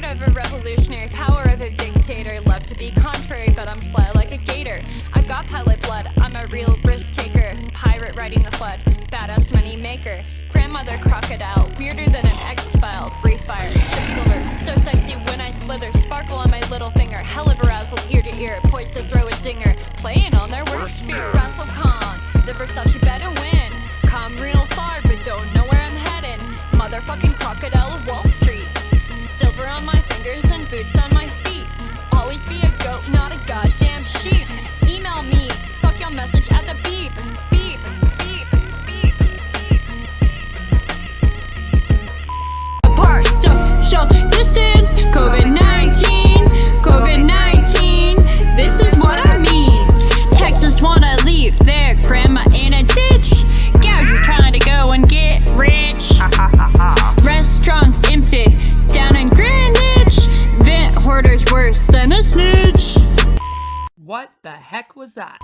of a revolutionary, power of a dictator. Love to be contrary, but I'm fly like a gator. I got pilot blood, I'm a real risk taker. Pirate riding the flood, badass money maker. Grandmother crocodile, weirder than an X-File. Brief fire, ship silver, so sexy when I slither. Sparkle on my little finger, hell of a razzle ear to ear. Poised to throw a zinger, playing on their worst fear. Razzlekhan, the Versace better win. Come real far, but don't know where I'm heading. Motherfucking crocodile of Wall Street. Silver on my fingers and boots on my feet. Always be a goat, not a goddamn sheep. Email me, fuck your message at the beep. Beep, beep, beep, beep. Apart, social distance, COVID-19, COVID-19. This is what I mean. Texas wanna leave their grandma in a ditch. Gougers trying to go and get rich. Restaurants empty down in Greenwich. Vent hoarders worse than a snitch. What the heck was that?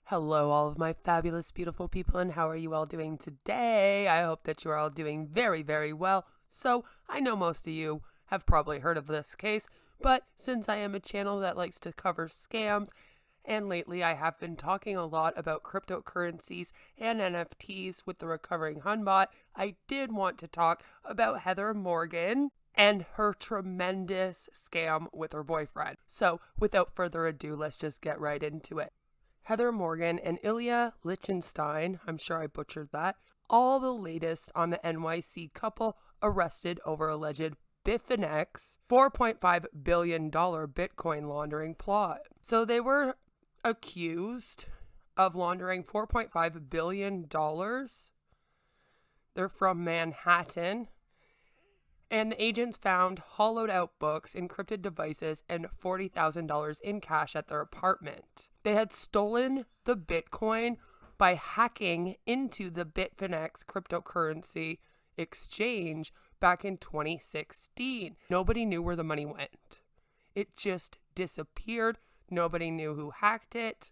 Hello, all of my fabulous, beautiful people, and how are you all doing today? I hope that you are all doing very, very well. So, I know most of you have probably heard of this case, but since I am a channel that likes to cover scams, and lately I have been talking a lot about cryptocurrencies and NFTs with the recovering Hunbot, I did want to talk about Heather Morgan and her tremendous scam with her boyfriend. So, without further ado, let's just get right into it. Heather Morgan and Ilya Lichtenstein, I'm sure I butchered that, all the latest on the NYC couple arrested over alleged Bitfinex $4.5 billion Bitcoin laundering plot. So they were accused of laundering $4.5 billion. They're from Manhattan. And the agents found hollowed out books, encrypted devices, and $40,000 in cash at their apartment. They had stolen the Bitcoin by hacking into the Bitfinex cryptocurrency exchange back in 2016. Nobody knew where the money went. It just disappeared. Nobody knew who hacked it.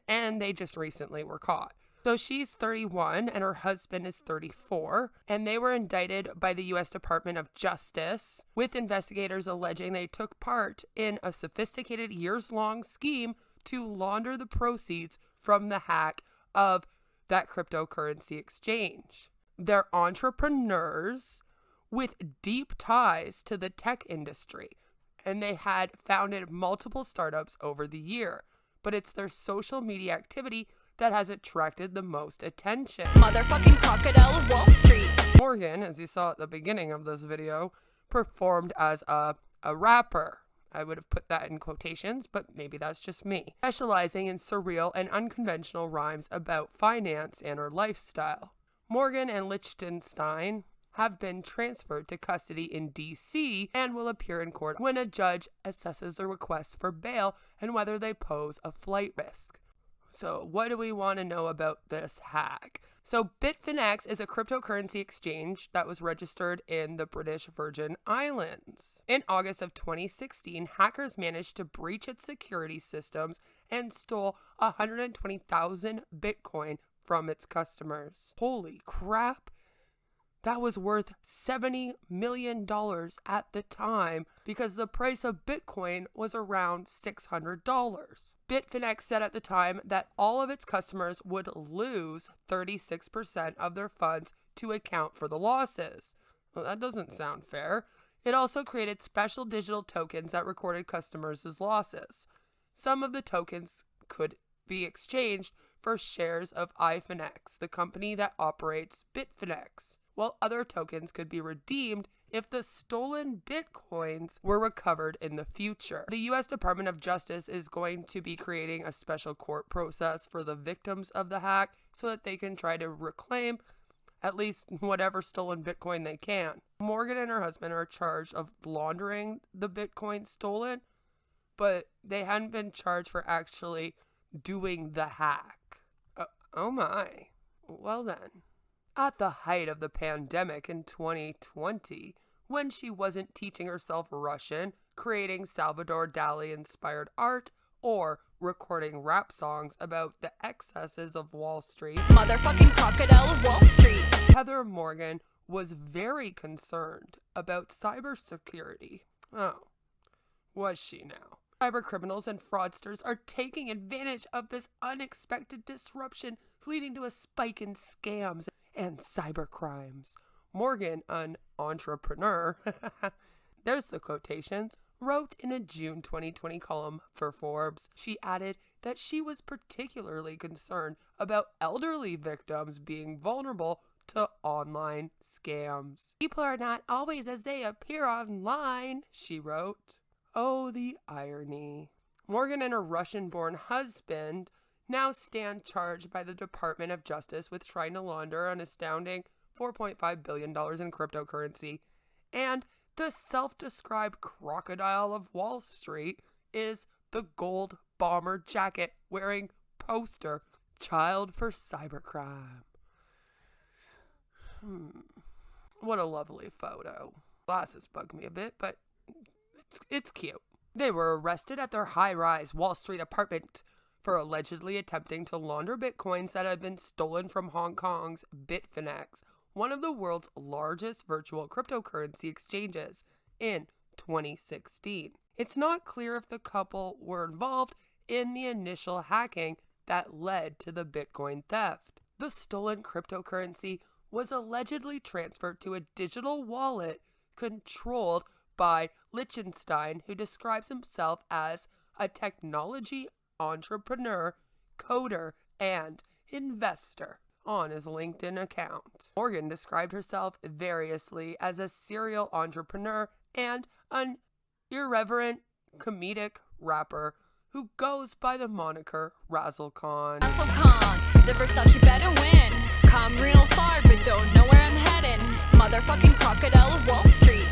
And they just recently were caught. So she's 31 and her husband is 34, and they were indicted by the U.S. Department of Justice, with investigators alleging they took part in a sophisticated years-long scheme to launder the proceeds from the hack of that cryptocurrency exchange. They're entrepreneurs with deep ties to the tech industry, and they had founded multiple startups over the year, but it's their social media activity that has attracted the most attention. Motherfucking crocodile of Wall Street. Morgan, as you saw at the beginning of this video, performed as a rapper. I would have put that in quotations, but maybe that's just me. Specializing in surreal and unconventional rhymes about finance and her lifestyle. Morgan and Lichtenstein have been transferred to custody in D.C. and will appear in court when a judge assesses the request for bail and whether they pose a flight risk. So what do we want to know about this hack? So Bitfinex is a cryptocurrency exchange that was registered in the British Virgin Islands. In August of 2016, hackers managed to breach its security systems and stole 120,000 Bitcoin from its customers. Holy crap! That was worth $70 million at the time because the price of Bitcoin was around $600. Bitfinex said at the time that all of its customers would lose 36% of their funds to account for the losses. Well, that doesn't sound fair. It also created special digital tokens that recorded customers' losses. Some of the tokens could be exchanged for shares of iFinex, the company that operates Bitfinex, while other tokens could be redeemed if the stolen bitcoins were recovered in the future. The U.S. Department of Justice is going to be creating a special court process for the victims of the hack so that they can try to reclaim at least whatever stolen bitcoin they can. Morgan and her husband are charged of laundering the bitcoin stolen, but they hadn't been charged for actually doing the hack. Oh my. Well then. At the height of the pandemic in 2020, when she wasn't teaching herself Russian, creating Salvador Dali-inspired art, or recording rap songs about the excesses of Wall Street, Motherfucking crocodile of Wall Street. Heather Morgan was very concerned about cybersecurity. Oh, was she now? Cyber criminals and fraudsters are taking advantage of this unexpected disruption, leading to a spike in scams and cybercrimes. Morgan, an entrepreneur, there's the quotations, wrote in a June 2020 column for Forbes. She added that she was particularly concerned about elderly victims being vulnerable to online scams. People are not always as they appear online, she wrote. Oh, the irony. Morgan and her Russian-born husband now stand charged by the Department of Justice with trying to launder an astounding $4.5 billion in cryptocurrency. And the self-described crocodile of Wall Street is the gold bomber jacket wearing poster child for cybercrime. What a lovely photo. Glasses bug me a bit, but it's cute. They were arrested at their high-rise Wall Street apartment for allegedly attempting to launder bitcoins that had been stolen from Hong Kong's Bitfinex, one of the world's largest virtual cryptocurrency exchanges, in 2016. It's not clear if the couple were involved in the initial hacking that led to the Bitcoin theft. The stolen cryptocurrency was allegedly transferred to a digital wallet controlled by Lichtenstein, who describes himself as a technology entrepreneur, coder, and investor on his LinkedIn account. Morgan described herself variously as a serial entrepreneur and an irreverent comedic rapper who goes by the moniker Razzlekhan. Razzlekhan, the Versace better win. Come real far, but don't know where I'm heading. Motherfucking crocodile of Wall Street.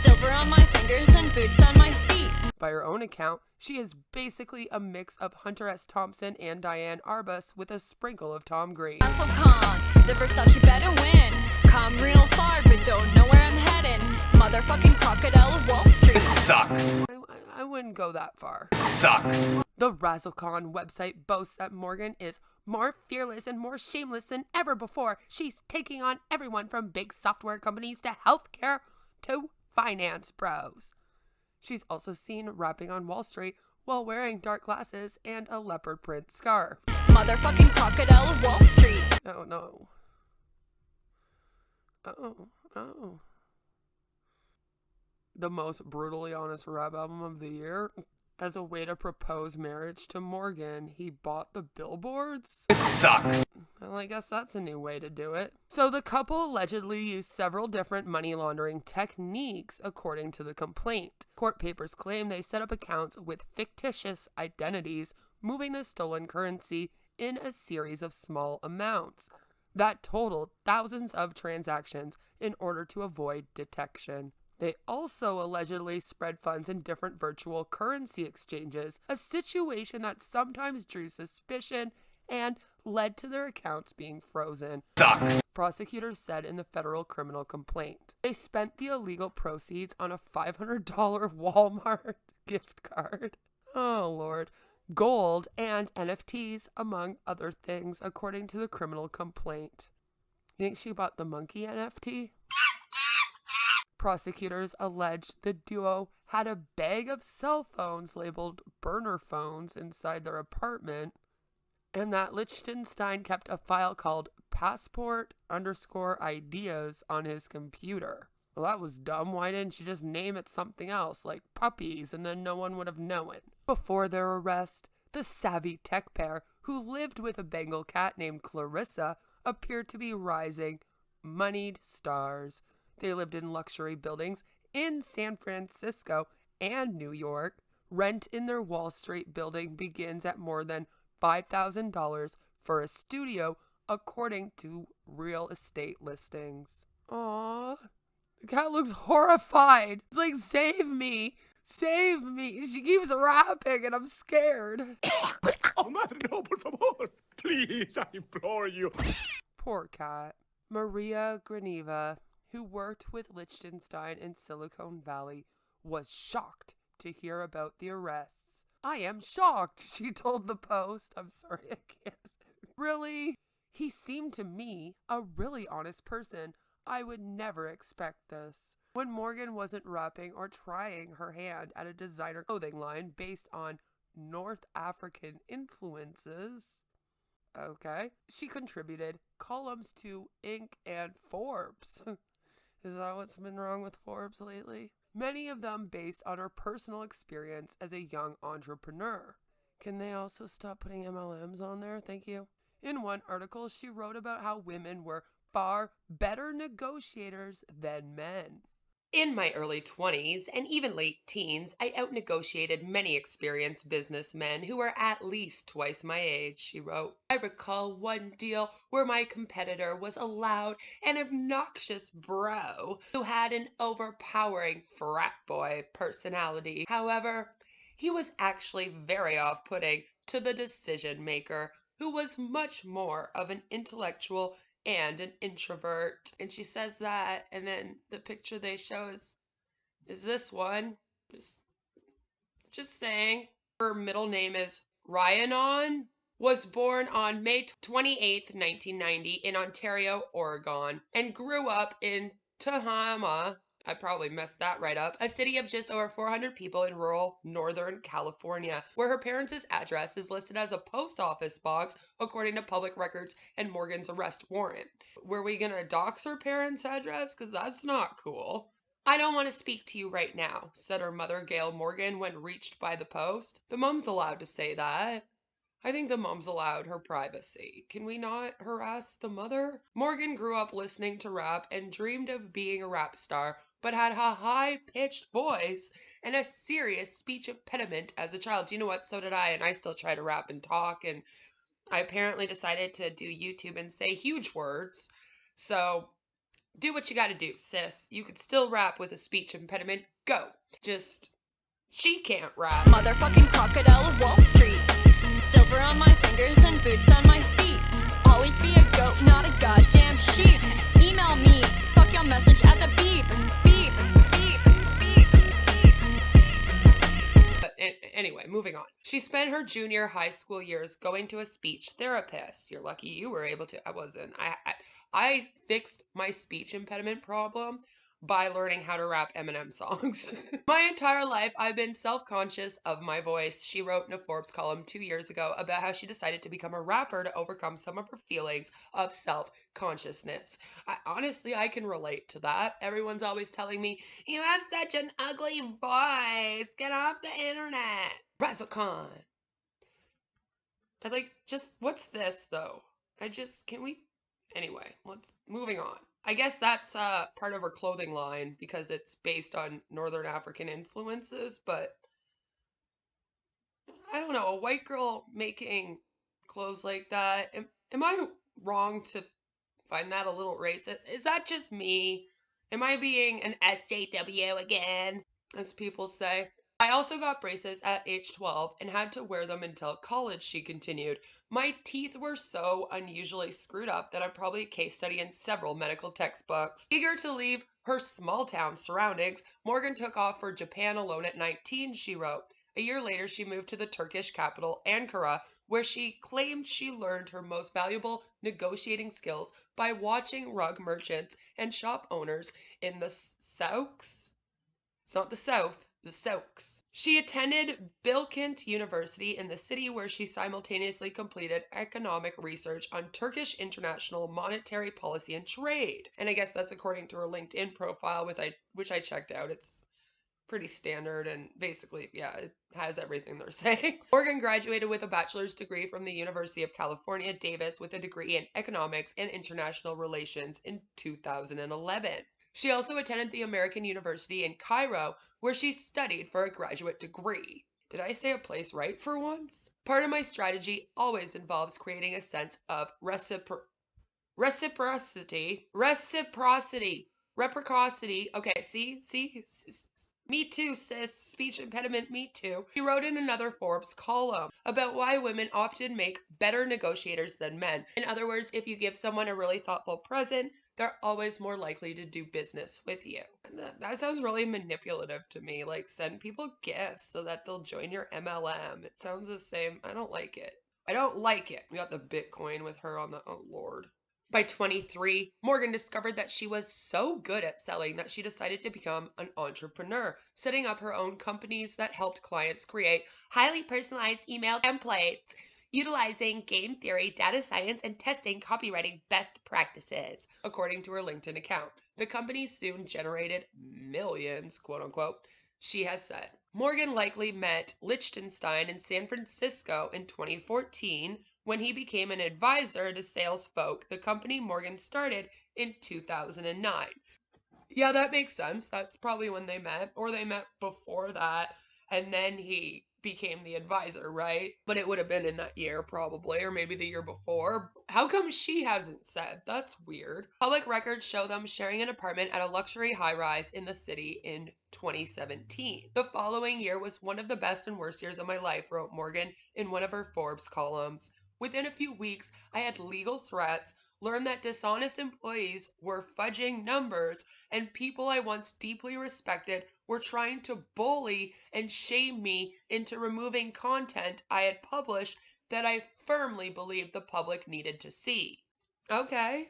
Silver on my fingers and boots on my feet. By her own account, she is basically a mix of Hunter S. Thompson and Diane Arbus with a sprinkle of Tom Green. Razzlekhan, the Versace better win. Come real far, but don't know where I'm heading. Motherfucking crocodile of Wall Street. This sucks. I wouldn't go that far. Sucks. The Razzlekhan website boasts that Morgan is more fearless and more shameless than ever before. She's taking on everyone from big software companies to healthcare to finance bros. She's also seen rapping on Wall Street while wearing dark glasses and a leopard print scarf. Motherfucking crocodile of Wall Street. Oh no. Oh. The most brutally honest rap album of the year. As a way to propose marriage to Morgan, he bought the billboards. This sucks. Well, I guess that's a new way to do it. So the couple allegedly used several different money laundering techniques, according to the complaint. Court papers claim they set up accounts with fictitious identities, moving the stolen currency in a series of small amounts that totaled thousands of transactions in order to avoid detection. They also allegedly spread funds in different virtual currency exchanges, a situation that sometimes drew suspicion and led to their accounts being frozen. Sucks. Prosecutors said in the federal criminal complaint. They spent the illegal proceeds on a $500 Walmart gift card. Oh, Lord. Gold and NFTs, among other things, according to the criminal complaint. You think she bought the monkey NFT? Prosecutors alleged the duo had a bag of cell phones labeled burner phones inside their apartment, and that Lichtenstein kept a file called passport_ideas on his computer. Well, that was dumb. Why didn't you just name it something else, like puppies, and then no one would have known? Before their arrest, The savvy tech pair, who lived with a Bengal cat named Clarissa, appeared to be rising, moneyed stars. They lived in luxury buildings in San Francisco and New York. Rent in their Wall Street building begins at more than $5,000 for a studio, according to real estate listings. Aww. The cat looks horrified. It's like, save me. Save me. She keeps rapping and I'm scared. Oh, madre, no, por favor. Please, I implore you. Poor cat. Maria Graneva, who worked with Lichtenstein in Silicon Valley, was shocked to hear about the arrests. I am shocked, she told the Post. I'm sorry, I can't. Really? He seemed to me a really honest person. I would never expect this. When Morgan wasn't rapping or trying her hand at a designer clothing line based on North African influences, okay, she contributed columns to Inc. and Forbes. Is that what's been wrong with Forbes lately? Many of them based on her personal experience as a young entrepreneur. Can they also stop putting MLMs on there? Thank you. In one article, she wrote about how women were far better negotiators than men. In my early 20s and even late teens, I outnegotiated many experienced businessmen who were at least twice my age, she wrote. I recall one deal where my competitor was a loud and obnoxious bro who had an overpowering frat boy personality. However, he was actually very off-putting to the decision maker, who was much more of an intellectual and an introvert. And she says that, and then the picture they show is this one. Just saying. Her middle name is Ryanon. Was born on May 28th, 1990 in Ontario, Oregon, and grew up in Tehama. I probably messed that right up. A city of just over 400 people in rural Northern California, where her parents' address is listed as a post office box, according to public records and Morgan's arrest warrant. Were we gonna dox her parents' address? Because that's not cool. I don't want to speak to you right now, said her mother, Gail Morgan, when reached by the Post. The mom's allowed to say that. I think the mom's allowed her privacy. Can we not harass the mother? Morgan grew up listening to rap and dreamed of being a rap star, but had a high-pitched voice and a serious speech impediment as a child. You know what? So did I, and I still try to rap and talk, and I apparently decided to do YouTube and say huge words. So do what you gotta do, sis. You could still rap with a speech impediment. Go. Just, she can't rap. Motherfucking crocodile of Wall Street. Silver on my fingers and boots on my feet. Always be a goat, not a goddamn sheep. Email me. Fuck your message at the beep. Beep. Beep. But anyway, moving on. She spent her junior high school years going to a speech therapist. You're lucky you were able to. I wasn't. I fixed my speech impediment problem by learning how to rap Eminem songs. My entire life, I've been self-conscious of my voice, she wrote in a Forbes column 2 years ago about how she decided to become a rapper to overcome some of her feelings of self-consciousness. I can relate to that. Everyone's always telling me, you have such an ugly voice. Get off the internet. Razzlekhan. What's this, though? Anyway, moving on. I guess that's part of her clothing line because it's based on Northern African influences, but I don't know, a white girl making clothes like that, am I wrong to find that a little racist? Is that just me? Am I being an SJW again, as people say? I also got braces at age 12 and had to wear them until college, she continued. My teeth were so unusually screwed up that I'm probably a case study in several medical textbooks. Eager to leave her small town surroundings, Morgan took off for Japan alone at 19, she wrote. A year later, she moved to the Turkish capital, Ankara, where she claimed she learned her most valuable negotiating skills by watching rug merchants and shop owners in the souks. It's not the South. The Souks. She attended Bilkent University in the city where she simultaneously completed economic research on Turkish international monetary policy and trade. And I guess that's according to her LinkedIn profile, which I checked out. It's pretty standard and basically, yeah, it has everything they're saying. Morgan graduated with a bachelor's degree from the University of California, Davis, with a degree in economics and international relations in 2011. She also attended the American University in Cairo, where she studied for a graduate degree. Did I say a place right for once? Part of my strategy always involves creating a sense of reciprocity. Okay, see? Me too, sis. Speech impediment, me too. She wrote in another Forbes column about why women often make better negotiators than men. In other words, if you give someone a really thoughtful present, they're always more likely to do business with you. And that sounds really manipulative to me. Like, send people gifts so that they'll join your MLM. It sounds the same. I don't like it. We got the Bitcoin with her on the, oh Lord. By 23, Morgan discovered that she was so good at selling that she decided to become an entrepreneur, setting up her own companies that helped clients create highly personalized email templates, utilizing game theory, data science, and testing copywriting best practices, according to her LinkedIn account. The company soon generated millions, quote unquote, she has said. Morgan likely met Lichtenstein in San Francisco in 2014 when he became an advisor to sales folk, the company Morgan started in 2009. Yeah, that makes sense. That's probably when they met, or they met before that, and then he became the advisor, right? But it would have been in that year probably, or maybe the year before. How come she hasn't said? That's weird. Public records show them sharing an apartment at a luxury high-rise in the city in 2017. The following year was one of the best and worst years of my life, wrote Morgan in one of her Forbes columns. Within a few weeks, I had legal threats, learned that dishonest employees were fudging numbers, and people I once deeply respected were trying to bully and shame me into removing content I had published that I firmly believed the public needed to see. Okay.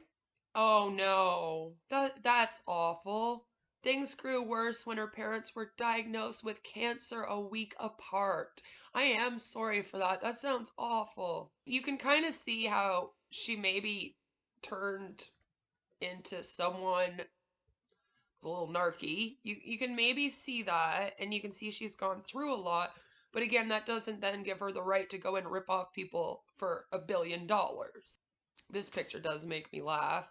Oh no, that's awful. Things grew worse when her parents were diagnosed with cancer a week apart. I am sorry for that. That sounds awful. You can kind of see how she maybe turned into someone a little narky. You can maybe see that, and you can see she's gone through a lot. But again, that doesn't then give her the right to go and rip off people for $1 billion. This picture does make me laugh.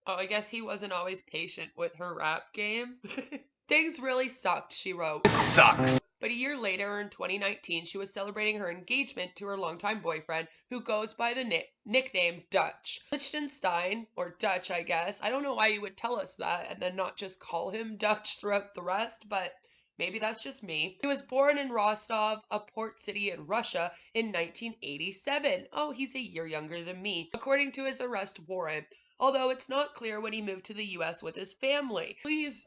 Oh, I guess he wasn't always patient with her rap game. Things really sucked, she wrote. This sucks. But a year later, in 2019, she was celebrating her engagement to her longtime boyfriend, who goes by the nickname Dutch. Lichtenstein, or Dutch, I guess. I don't know why you would tell us that and then not just call him Dutch throughout the rest, but maybe that's just me. He was born in Rostov, a port city in Russia, in 1987. Oh, he's a year younger than me, according to his arrest warrant. Although it's not clear when he moved to the U.S. with his family. Please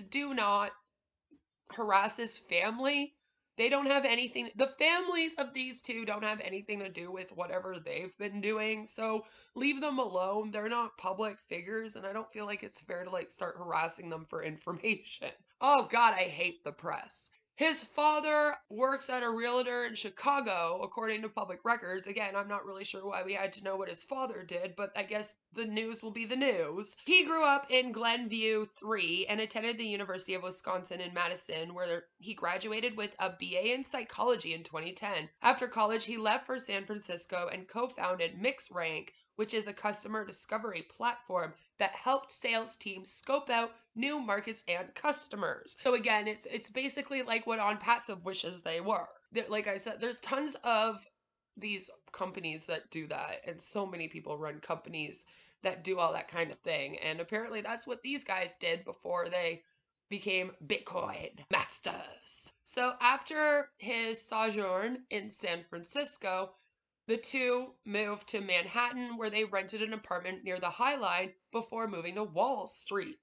do not harass his family. They don't have anything, the families of these two don't have anything to do with whatever they've been doing, so leave them alone. They're not public figures, and I don't feel like it's fair to start harassing them for information. Oh God, I hate the press. His father works at a realtor in Chicago, according to public records. Again, I'm not really sure why we had to know what his father did, but I guess the news will be the news. He grew up in Glenview 3 and attended the University of Wisconsin in Madison, where he graduated with a BA in psychology in 2010. After college, he left for San Francisco and co-founded MixRank, which is a customer discovery platform that helped sales teams scope out new markets and customers. So again, it's basically like what On Passive wishes they were. Like I said, there's tons of these companies that do that, and so many people run companies that do all that kind of thing. And apparently that's what these guys did before they became Bitcoin masters. So after his sojourn in San Francisco, the two moved to Manhattan, where they rented an apartment near the High Line before moving to Wallstreet.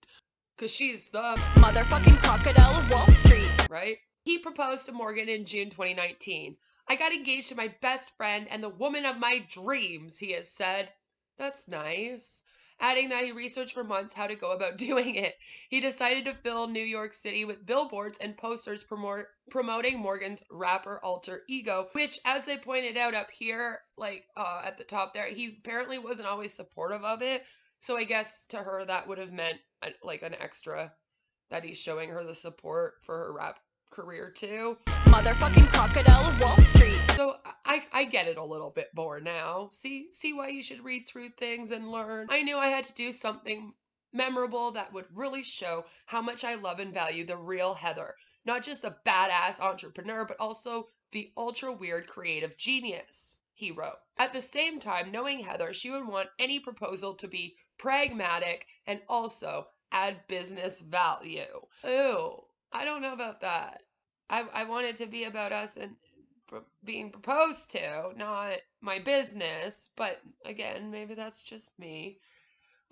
Because she's the motherfucking crocodile of Wall Street. Right? He proposed to Morgan in June 2019. I got engaged to my best friend and the woman of my dreams, he has said. That's nice. Adding that he researched for months how to go about doing it. He decided to fill New York City with billboards and posters promoting Morgan's rapper alter ego, which, as they pointed out up here, at the top there, he apparently wasn't always supportive of it. So I guess to her that would have meant an extra that he's showing her the support for her rap career too. Motherfucking crocodile of Wall Street. So I get it a little bit more now. See why you should read through things and learn. I knew I had to do something memorable that would really show how much I love and value the real Heather. Not just the badass entrepreneur, but also the ultra weird creative genius, he wrote. At the same time, knowing Heather, she would want any proposal to be pragmatic and also add business value. Ooh, I don't know about that. I want it to be about us and being proposed to, not my business. But again, maybe that's just me.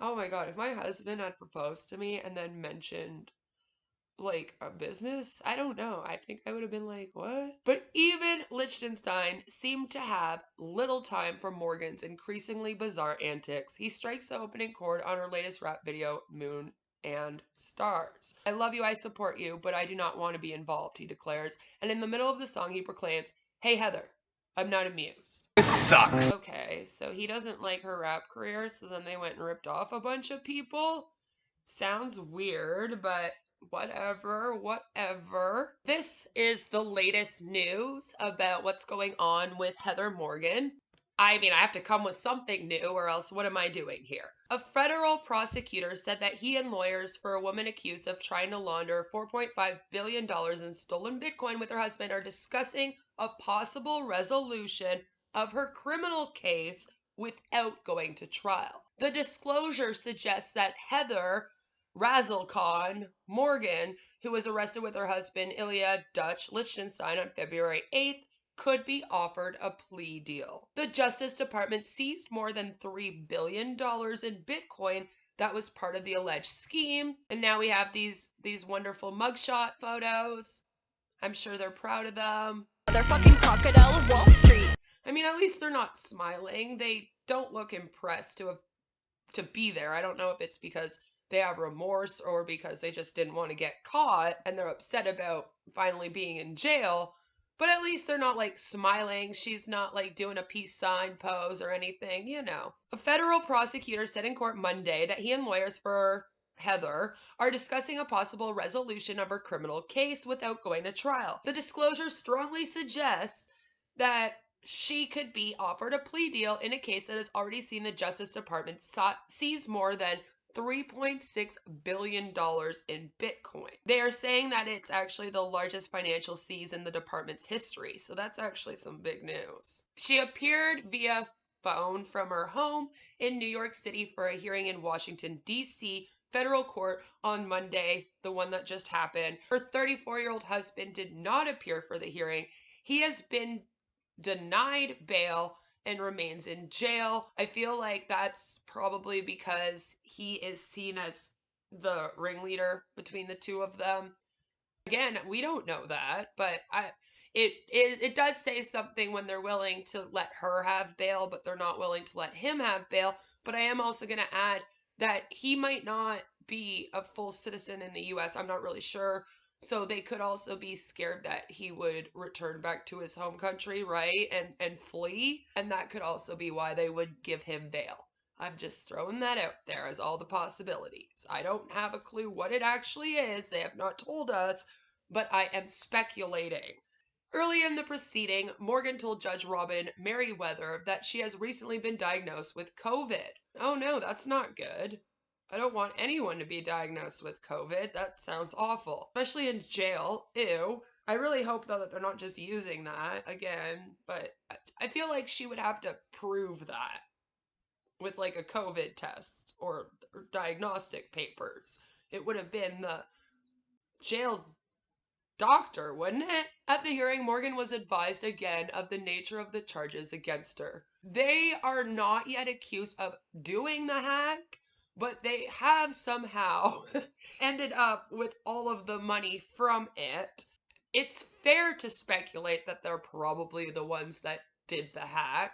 Oh my God, if my husband had proposed to me and then mentioned like a business, I don't know. I think I would have been like, what? But even Lichtenstein seemed to have little time for Morgan's increasingly bizarre antics. He strikes the opening chord on her latest rap video, Moon and Stars. I love you, I support you, but I do not want to be involved, he declares. And in the middle of the song, he proclaims, hey Heather, I'm not amused. This sucks. Okay, so he doesn't like her rap career, so then they went and ripped off a bunch of people? Sounds weird, but whatever. This is the latest news about what's going on with Heather Morgan. I mean, I have to come with something new, or else what am I doing here? A federal prosecutor said that he and lawyers for a woman accused of trying to launder $4.5 billion in stolen Bitcoin with her husband are discussing a possible resolution of her criminal case without going to trial. The disclosure suggests that Heather Razzlekhan Morgan, who was arrested with her husband Ilya Lichtenstein on February 8th, could be offered a plea deal. The Justice Department seized more than $3 billion in Bitcoin that was part of the alleged scheme. And now we have these wonderful mugshot photos. I'm sure they're proud of them. Motherfucking crocodile of Wall Street. I mean, at least they're not smiling. They don't look impressed to be there. I don't know if it's because they have remorse or because they just didn't want to get caught and they're upset about finally being in jail. But at least they're not like smiling. She's not like doing a peace sign pose or anything, you know. A federal prosecutor said in court Monday that he and lawyers for Heather are discussing a possible resolution of her criminal case without going to trial. The disclosure strongly suggests that she could be offered a plea deal in a case that has already seen the Justice Department seize more than $3.6 billion in Bitcoin. They are saying that it's actually the largest financial seize in the department's history, so that's actually some big news. She appeared via phone from her home in New York City for a hearing in Washington, D.C. federal court on Monday, the one that just happened. Her 34-year-old husband did not appear for the hearing. He has been denied bail and remains in jail. I feel like that's probably because he is seen as the ringleader between the two of them. Again, we don't know that, but it does say something when they're willing to let her have bail, but they're not willing to let him have bail. But I am also going to add that he might not be a full citizen in the U.S. I'm not really sure. So they could also be scared that he would return back to his home country, right? And flee. And that could also be why they would give him bail. I'm just throwing that out there as all the possibilities. I don't have a clue what it actually is. They have not told us, but I am speculating. Early in the proceeding, Morgan told Judge Robin Merriweather that she has recently been diagnosed with COVID. Oh no, that's not good. I don't want anyone to be diagnosed with COVID. That sounds awful. Especially in jail. Ew. I really hope, though, that they're not just using that again. But I feel like she would have to prove that with, like, a COVID test or diagnostic papers. It would have been the jail doctor, wouldn't it? At the hearing, Morgan was advised again of the nature of the charges against her. They are not yet accused of doing the hack, but they have somehow ended up with all of the money from it. It's fair to speculate that they're probably the ones that did the hack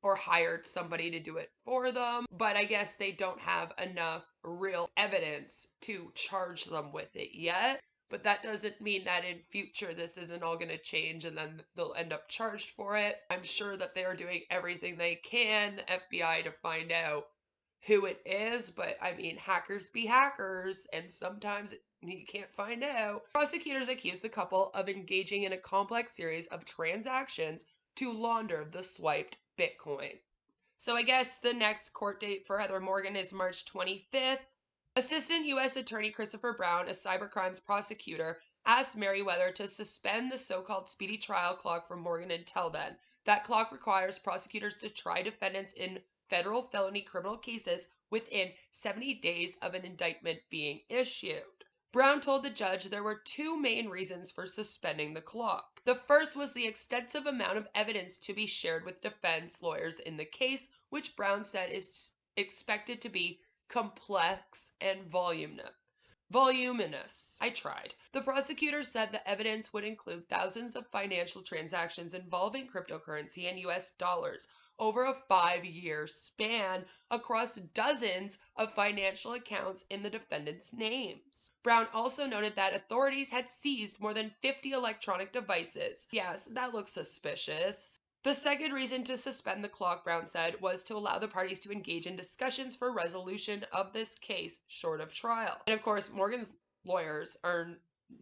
or hired somebody to do it for them, but I guess they don't have enough real evidence to charge them with it yet. But that doesn't mean that in future this isn't all going to change and then they'll end up charged for it. I'm sure that they are doing everything they can, the FBI, to find out who it is, but I mean, hackers be hackers, and sometimes You can't find out. Prosecutors accused the couple of engaging in a complex series of transactions to launder the swiped Bitcoin. So I guess the next court date for Heather Morgan is March 25th. Assistant U.S. Attorney Christopher Brown, a cybercrimes prosecutor, asked Merriweather to suspend the so-called speedy trial clock for Morgan until then. That clock requires prosecutors to try defendants in federal felony criminal cases within 70 days of an indictment being issued. Brown told the judge there were two main reasons for suspending the clock. The first was the extensive amount of evidence to be shared with defense lawyers in the case, which Brown said is expected to be complex and voluminous. I tried. The prosecutor said the evidence would include thousands of financial transactions involving cryptocurrency and U.S. dollars over a 5-year span across dozens of financial accounts in the defendants' names. Brown also noted that authorities had seized more than 50 electronic devices. Yes, that looks suspicious. The second reason to suspend the clock, Brown said, was to allow the parties to engage in discussions for resolution of this case short of trial. And of course, Morgan's lawyers are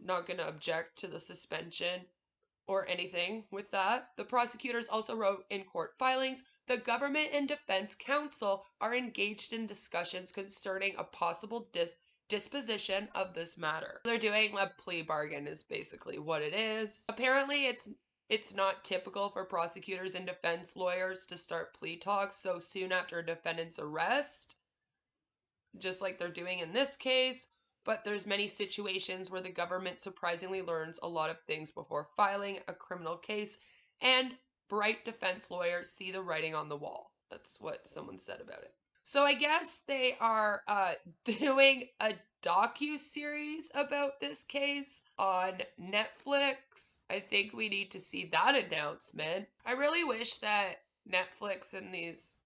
not going to object to the suspension or anything with that. The prosecutors also wrote in court filings, the government and defense counsel are engaged in discussions concerning a possible disposition of this matter. They're doing a plea bargain is basically what it is. Apparently it's not typical for prosecutors and defense lawyers to start plea talks so soon after a defendant's arrest, just like they're doing in this case. But there's many situations where the government surprisingly learns a lot of things before filing a criminal case, and bright defense lawyers see the writing on the wall. That's what someone said about it. So I guess they are doing a docu-series about this case on Netflix. I think we need to see that announcement. I really wish that Netflix and these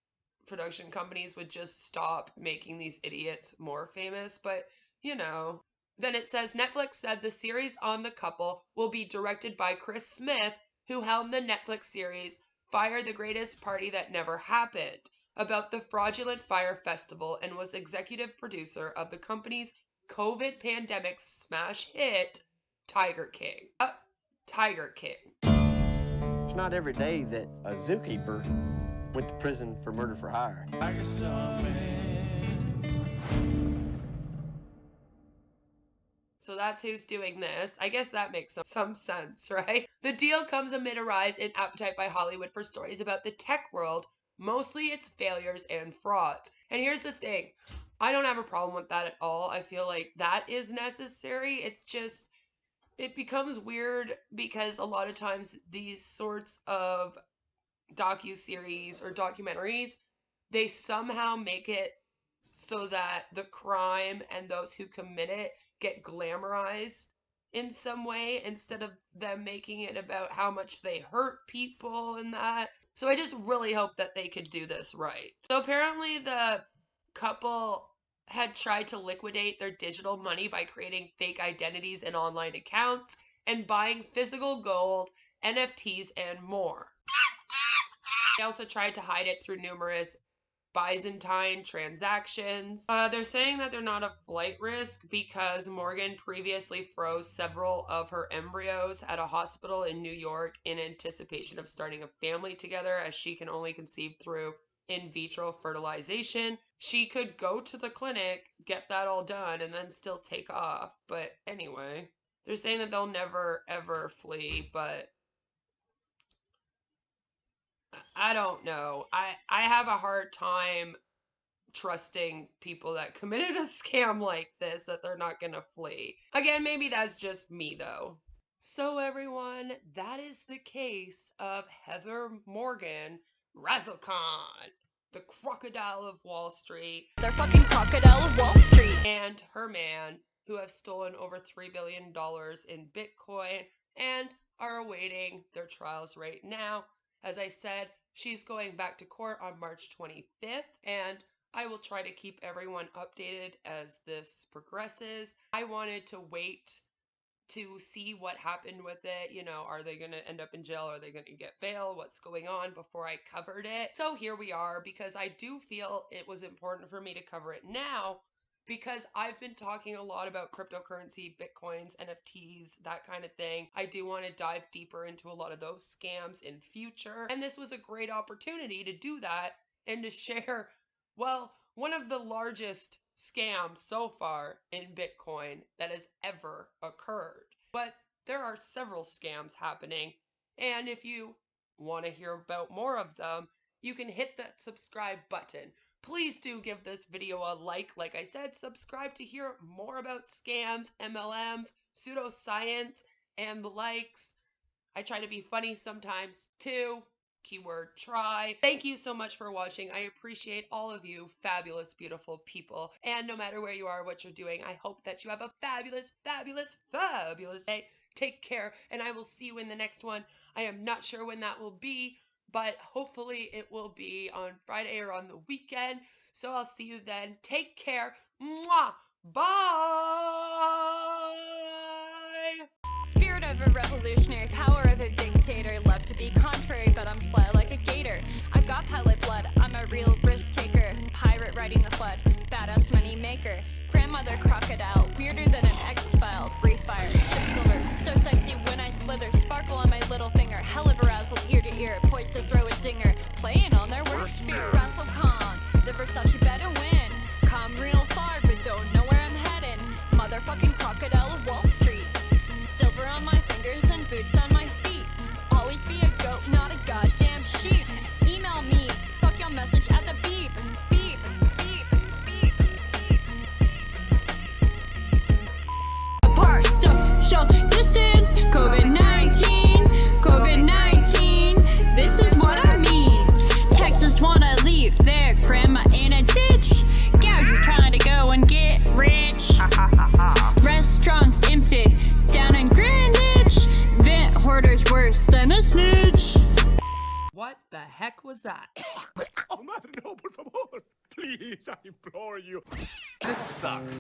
production companies would just stop making these idiots more famous, but you know. Then it says Netflix said the series on the couple will be directed by Chris Smith, who helmed the Netflix series Fire the Greatest Party That Never Happened, about the fraudulent Fire Festival, and was executive producer of the company's COVID pandemic smash hit, Tiger King. Tiger King. It's not every day that a zookeeper went to prison for murder for hire. So that's who's doing this. I guess that makes some sense, right? The deal comes amid a rise in appetite by Hollywood for stories about the tech world, mostly its failures and frauds. And here's the thing. I don't have a problem with that at all. I feel like that is necessary. It's just, it becomes weird because a lot of times these sorts of docu-series or documentaries, they somehow make it so that the crime and those who commit it get glamorized in some way instead of them making it about how much they hurt people and that. So I just really hope that they could do this right. So apparently the couple had tried to liquidate their digital money by creating fake identities and online accounts and buying physical gold, NFTs, and more. They also tried to hide it through numerous Byzantine transactions. They're saying that they're not a flight risk because Morgan previously froze several of her embryos at a hospital in New York in anticipation of starting a family together, as she can only conceive through in vitro fertilization. She could go to the clinic, get that all done, and then still take off. But anyway, they're saying that they'll never ever flee, but I don't know. I have a hard time trusting people that committed a scam like this that they're not gonna flee. Again, maybe that's just me though. So everyone, that is the case of Heather Morgan, Razzlekhan, the crocodile of Wall Street. They're fucking crocodile of Wall Street. And her man, who have stolen over $3 billion in Bitcoin and are awaiting their trials right now. As I said, she's going back to court on March 25th, and I will try to keep everyone updated as this progresses. I wanted to wait to see what happened with it. You know, are they going to end up in jail? Are they going to get bail? What's going on before I covered it? So here we are, because I do feel it was important for me to cover it now, because I've been talking a lot about cryptocurrency, bitcoins, NFTs, that kind of thing. I do want to dive deeper into a lot of those scams in future. And this was a great opportunity to do that and to share, well, one of the largest scams so far in Bitcoin that has ever occurred. But there are several scams happening. And if you want to hear about more of them, you can hit that subscribe button. Please do give this video a like I said, subscribe to hear more about scams, MLMs, pseudoscience, and the likes. I try to be funny sometimes too. Keyword try. Thank you so much for watching. I appreciate all of you fabulous, beautiful people. And no matter where you are, what you're doing, I hope that you have a fabulous, fabulous, fabulous day. Take care, and I will see you in the next one. I am not sure when that will be, but hopefully it will be on Friday or on the weekend. So I'll see you then. Take care. Mwah. Bye. Spirit of a revolutionary, power of a dictator. Love to be contrary, but I'm fly like a gator. I've got pilot blood, I'm a real risk taker. Pirate riding the flood, badass money maker. Grandmother crocodile, weirder than an X-File. Brief fire, sip silver, so sexy when I slither. Sparkle on my little finger, hell of arousal ear to ear. Poised to throw a zinger, playing on their worst fear. Razzlekhan, the Versace better win. Come real far, but don't know where I'm heading. Motherfucking crocodile of Wall Street. Silver on my fingers and boots on my feet. Always be a goat, not a goddamn sheep. Email me, fuck your message at the beep. Beep, beep, beep. Apart, social distance, COVID-19, COVID-19. This is what I mean. Texas wanna leave their grandma in a ditch. Gougers trying to go and get rich. Restaurants empty down in Greenwich. Vent hoarders worse than a snitch. What the heck was that? Oh, madre, no, por favor. Please, I implore you. This sucks.